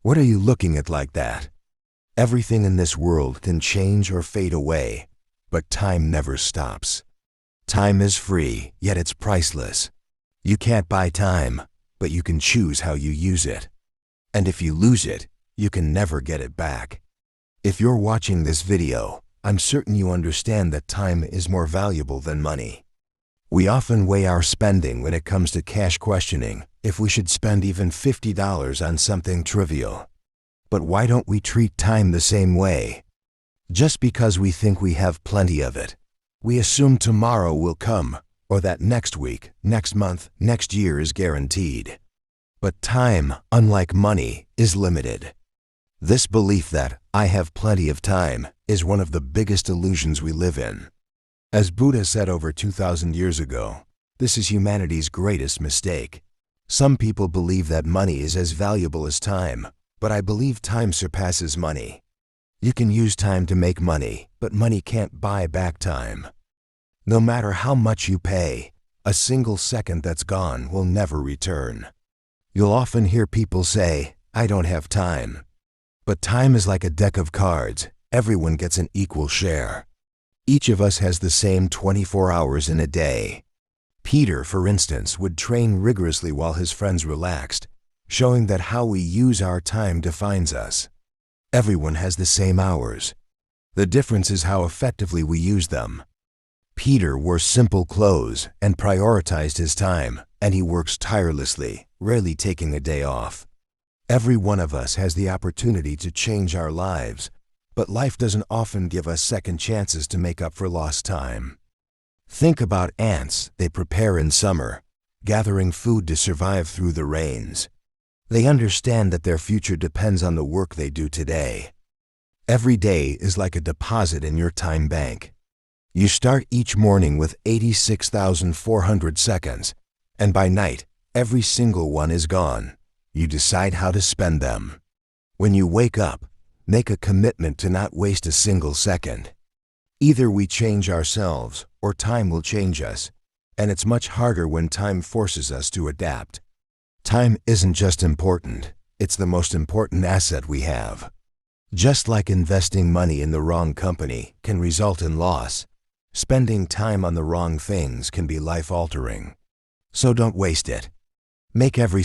What are you looking at like that? Everything in this world can change or fade away, but time never stops. Time is free, yet it's priceless. You can't buy time, but you can choose how you use it. And if you lose it, you can never get it back. If you're watching this video, I'm certain you understand that time is more valuable than money. We often weigh our spending when it comes to cash, questioning if we should spend even $50 on something trivial. But why don't we treat time the same way? Just because we think we have plenty of it, we assume tomorrow will come, or that next week, next month, next year is guaranteed. But time, unlike money, is limited. This belief that I have plenty of time is one of the biggest illusions we live in. As Buddha said over 2,000 years ago, this is humanity's greatest mistake. Some people believe that money is as valuable as time, but I believe time surpasses money. You can use time to make money, but money can't buy back time. No matter how much you pay, a single second that's gone will never return. You'll often hear people say, "I don't have time." But time is like a deck of cards. Everyone gets an equal share. Each of us has the same 24 hours in a day. Peter, for instance, would train rigorously while his friends relaxed, showing that how we use our time defines us. Everyone has the same hours. The difference is how effectively we use them. Peter wore simple clothes and prioritized his time, and he works tirelessly, rarely taking a day off. Every one of us has the opportunity to change our lives, but life doesn't often give us second chances to make up for lost time. Think about ants. They prepare in summer, gathering food to survive through the rains. They understand that their future depends on the work they do today. Every day is like a deposit in your time bank. You start each morning with 86,400 seconds, and by night, every single one is gone. You decide how to spend them. When you wake up, make a commitment to not waste a single second. Either we change ourselves, or time will change us, and it's much harder when time forces us to adapt. Time isn't just important, it's the most important asset we have. Just like investing money in the wrong company can result in loss, spending time on the wrong things can be life-altering. So don't waste it. Make every